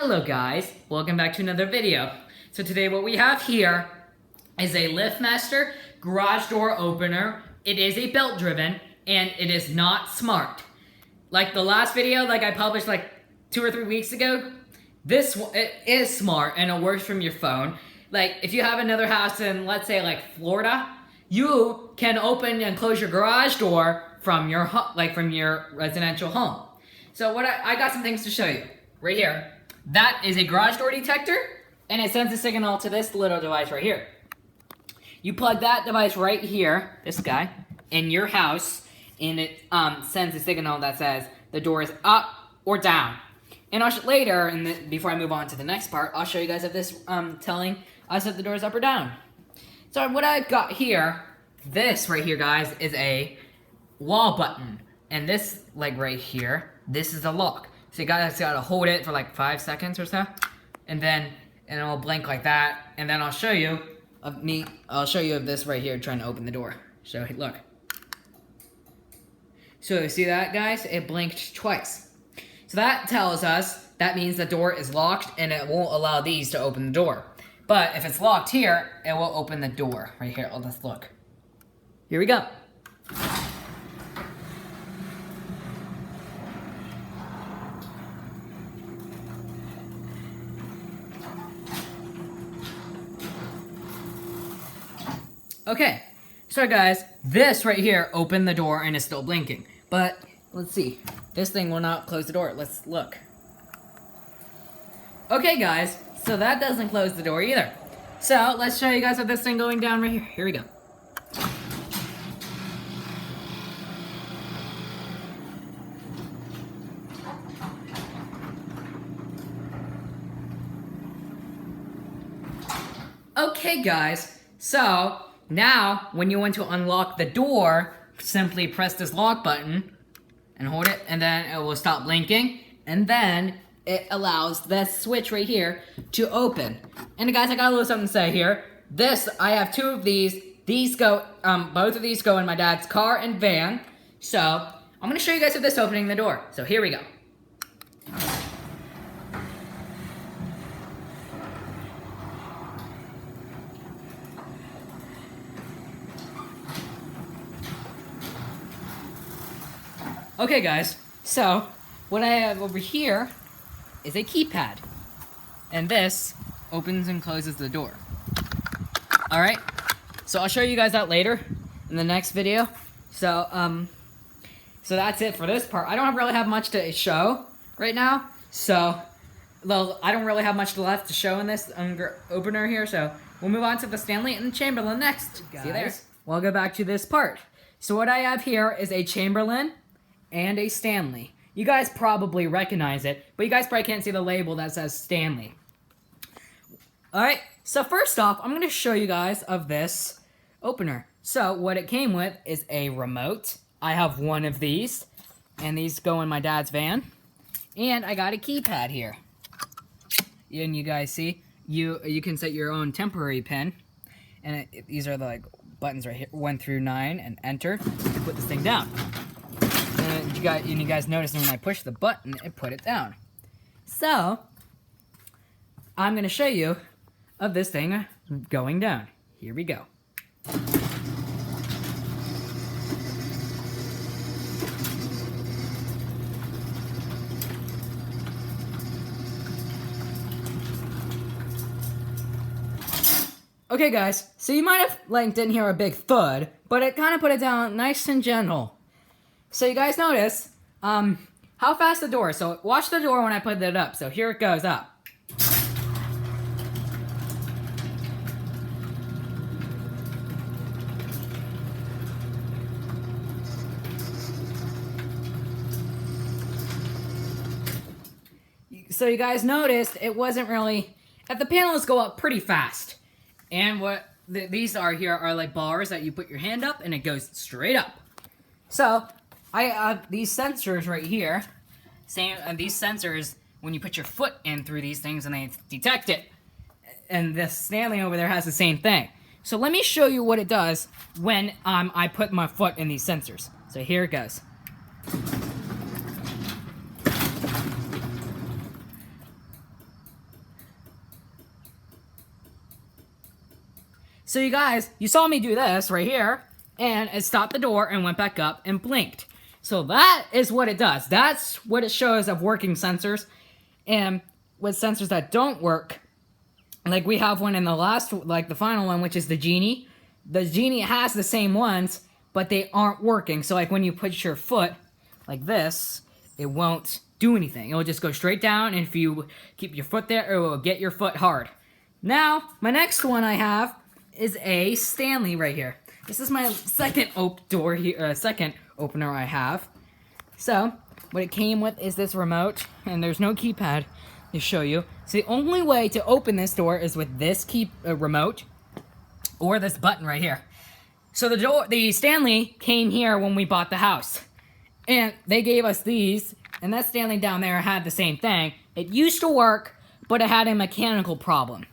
Hello guys, welcome back to another video. So today what we have here is a LiftMaster garage door opener. It is a belt driven and it is not smart. Like the last video I published like 2 or 3 weeks ago, it is smart and it works from your phone. Like if you have another house in, let's say like Florida, you can open and close your garage door from your from your residential home. So I got some things to show you right here. That is a garage door detector, and it sends a signal to this little device right here. You plug that device right here, this guy, in your house, and it sends a signal that says the door is up or down. And later, before I move on to the next part, I'll show you guys if this telling us if the door is up or down. So what I've got here, this right here, guys, is a wall button, and this right here, this is a lock. So you guys gotta hold it for like 5 seconds or so, and it'll blink like that, and then I'll show you of this right here trying to open the door. So look. So you see that, guys? It blinked twice. So that tells us that means the door is locked and it won't allow these to open the door. But if it's locked here, it will open the door right here. Let's look. Here we go. Okay, so guys, this right here opened the door and is still blinking. But, let's see. This thing will not close the door. Let's look. Okay, guys, so that doesn't close the door either. So, let's show you guys with this thing going down right here. Here we go. Okay, guys, so now, when you want to unlock the door, simply press this lock button and hold it, and then it will stop blinking, and then it allows this switch right here to open. And guys, I got a little something to say here. I have 2 of these. Both of these go in my dad's car and van. So, I'm gonna show you guys with this opening the door. So here we go. Okay guys, so what I have over here is a keypad, and this opens and closes the door. Alright, so I'll show you guys that later in the next video. So that's it for this part. I don't really have much to show right now, so I don't really have much left to show in this opener here, so we'll move on to the Stanley and the Chamberlain next. Guys, see you there. We'll go back to this part. So what I have here is a Chamberlain and a Stanley. You guys probably recognize it, but you guys probably can't see the label that says Stanley. Alright, so first off, I'm going to show you guys of this opener. So what it came with is a remote. I have 1 of these, and these go in my dad's van. And I got a keypad here. And you guys see, you can set your own temporary pin. And these are the buttons right here, 1 through 9, and enter to put this thing down. And you guys notice when I push the button, it put it down. So, I'm going to show you of this thing going down. Here we go. Okay guys, so you might have didn't hear a big thud, but it kind of put it down nice and gentle. So you guys notice how fast the door is. So watch the door when I put it up. So here it goes up. So you guys noticed it wasn't really, the panels go up pretty fast. And what these are here are like bars that you put your hand up and it goes straight up. So I have these sensors right here. These sensors, when you put your foot in through these things and they detect it. And this Stanley over there has the same thing. So let me show you what it does when I put my foot in these sensors. So here it goes. So you guys, you saw me do this right here, and it stopped the door and went back up and blinked. So that is what it does. That's what it shows of working sensors. And with sensors that don't work, like we have one in the last, like the final one, which is the Genie. The Genie has the same ones, but they aren't working. So like when you put your foot like this, it won't do anything. It will just go straight down, and if you keep your foot there, it will get your foot hard. Now, my next one I have is a Stanley right here. This is my second second opener I have. So, what it came with is this remote, and there's no keypad to show you. So the only way to open this door is with this remote, or this button right here. So the Stanley came here when we bought the house, and they gave us these, and that Stanley down there had the same thing. It used to work, but it had a mechanical problem.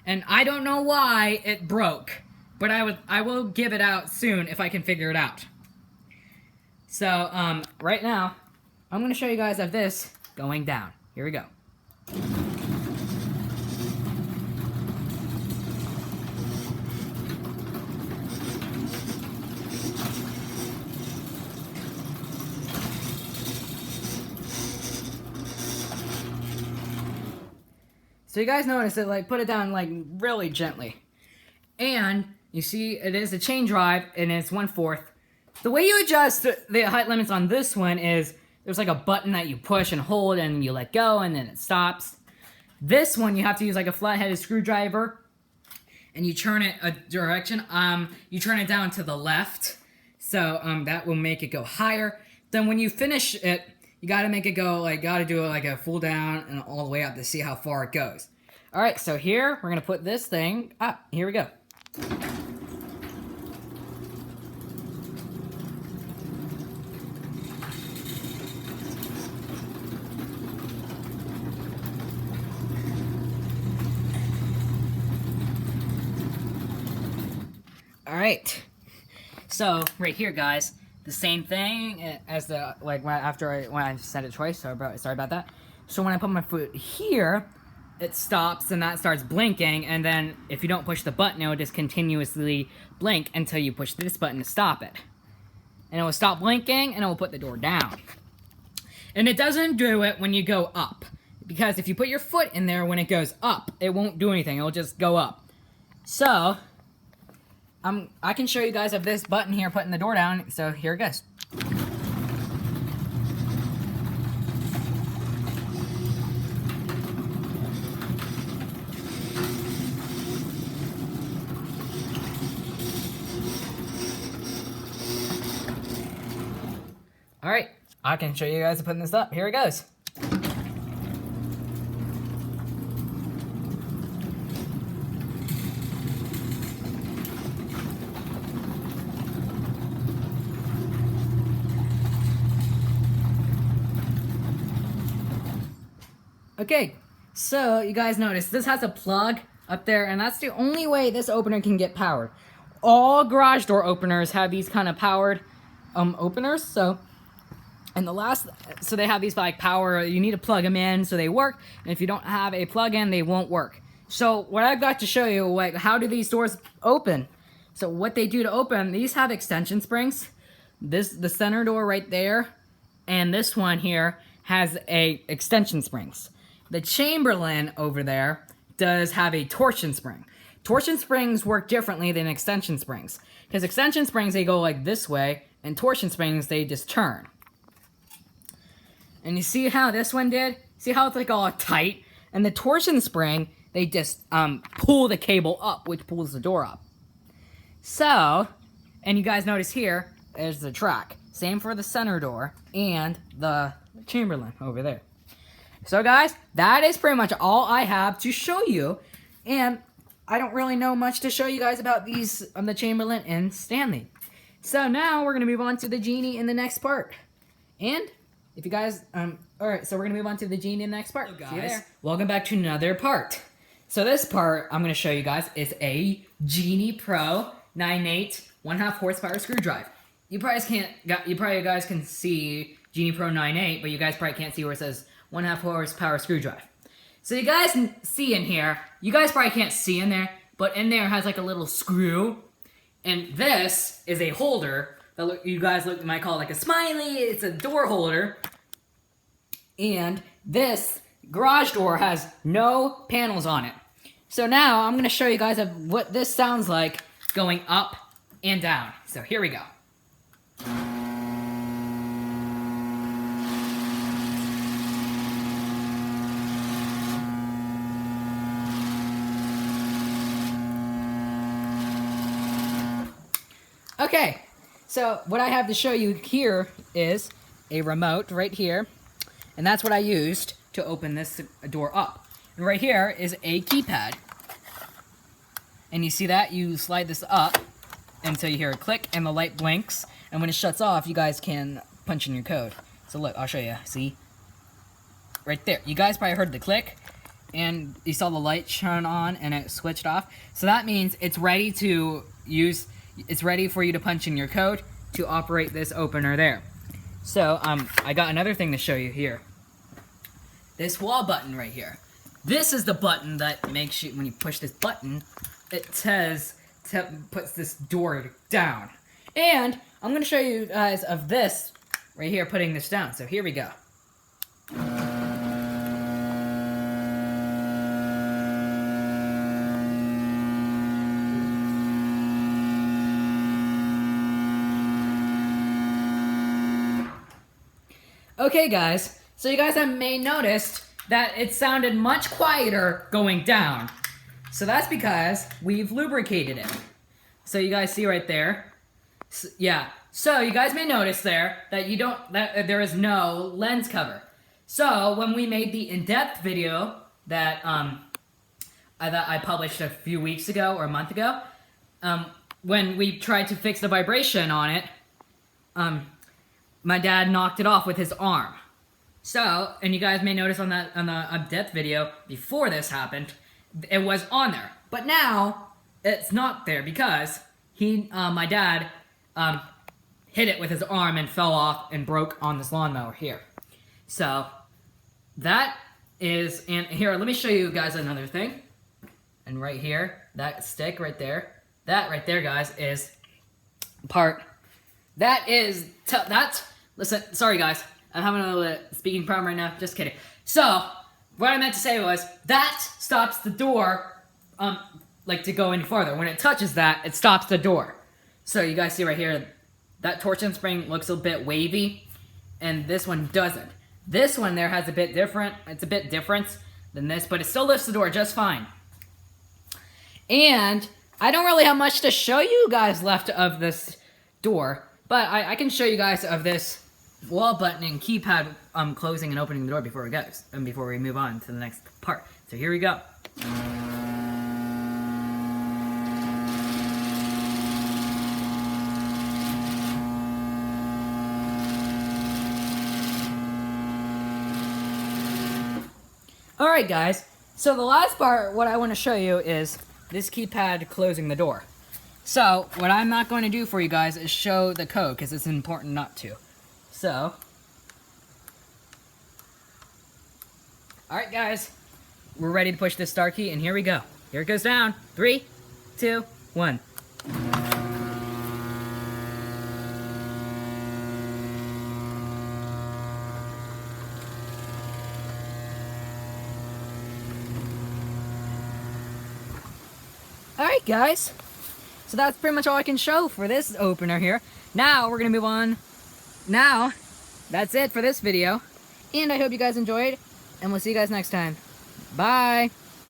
And I don't know why it broke, but I will give it out soon if I can figure it out. So, right now, I'm going to show you guys of this going down. Here we go. So you guys notice it, like, put it down, like, really gently. And, you see, it is a chain drive, and it's 1/4. The way you adjust the height limits on this one is, there's like a button that you push and hold, and you let go, and then it stops. This one, you have to use like a flat-headed screwdriver, and you turn it a direction. You turn it down to the left, so that will make it go higher. Then when you finish it, you gotta make it go, like, gotta do it like a full down and all the way up to see how far it goes. Alright, so here, we're gonna put this thing up. Here we go. Alright, so right here, guys, the same thing as the, like, when I said it twice, sorry about that. So when I put my foot here, it stops and that starts blinking, and then if you don't push the button, it will just continuously blink until you push this button to stop it. And it will stop blinking, and it will put the door down. And it doesn't do it when you go up, because if you put your foot in there when it goes up, it won't do anything, it will just go up. So, I can show you guys of this button here putting the door down, so here it goes. Alright, I can show you guys putting this up. Here it goes. Okay, so you guys notice this has a plug up there, and that's the only way this opener can get powered. All garage door openers have these kind of powered openers, so they have these like power, you need to plug them in so they work, and if you don't have a plug-in, they won't work. So what I've got to show you, like, how do these doors open? So what they do to open, these have extension springs. The center door right there, and this one here has a extension springs. The Chamberlain over there does have a torsion spring. Torsion springs work differently than extension springs, because extension springs, they go like this way, and torsion springs, they just turn. And you see how this one did? See how it's like all tight? And the torsion spring, they just pull the cable up, which pulls the door up. So, and you guys notice here, there's the track. Same for the center door and the Chamberlain over there. So guys, that is pretty much all I have to show you. And I don't really know much to show you guys about these, the Chamberlain and Stanley. So now we're going to move on to the Genie in the next part. And if you guys, alright, so we're going to move on to the Genie in the next part. Hello guys, welcome back to another part. So this part I'm going to show you guys is a Genie Pro 9/8 1/2 horsepower screwdriver. You probably guys can see Genie Pro 9/8, but you guys probably can't see where it says 1/2 horsepower screwdriver. So you guys can see in here, you guys probably can't see in there, but but in there has like a little screw. And this is a holder that you guys might call like a smiley. It's a door holder. And this garage door has no panels on it. So now I'm going to show you guys what this sounds like going up and down. So here we go. Okay, so what I have to show you here is a remote right here, and that's what I used to open this door up. And right here is a keypad. And you see that? You slide this up until you hear a click and the light blinks, and when it shuts off, you guys can punch in your code. So look, I'll show you, see? Right there. You guys probably heard the click, and you saw the light turn on and it switched off. So that means it's ready to use. It's ready for you to punch in your code to operate this opener there. So, I got another thing to show you here. This wall button right here. This is the button that makes you, when you push this button, it puts this door down. And I'm going to show you guys of this right here, putting this down. So here we go. Okay guys, so you guys may noticed that it sounded much quieter going down. So that's because we've lubricated it. So you guys see right there? Yeah, so you guys may notice there that there is no lens cover. So when we made the in-depth video that I published a few weeks ago or a month ago, when we tried to fix the vibration on it, my dad knocked it off with his arm. So, and you guys may notice on the in-depth video before this happened, it was on there. But now it's not there because my dad hit it with his arm and fell off and broke on this lawnmower here. So that is, and here, let me show you guys another thing. And right here, that stick right there, that right there, guys, is part. Listen, sorry guys, I'm having a little speaking problem right now, just kidding. So, what I meant to say was, that stops the door, like to go any farther. When it touches that, it stops the door. So you guys see right here, that torsion spring looks a bit wavy, and this one doesn't. This one there has a bit different, it's a bit different than this, but it still lifts the door just fine. And I don't really have much to show you guys left of this door, but I can show you guys of this wall button and keypad closing and opening the door before we move on to the next part. So here we go. Alright guys, so the last part, what I want to show you is this keypad closing the door. So, what I'm not going to do for you guys is show the code, because it's important not to. So, alright guys, we're ready to push this start key, and here we go. Here it goes down. 3, 2, 1. Alright guys, so that's pretty much all I can show for this opener here. Now we're going to move on. Now, that's it for this video, and I hope you guys enjoyed, and we'll see you guys next time. Bye!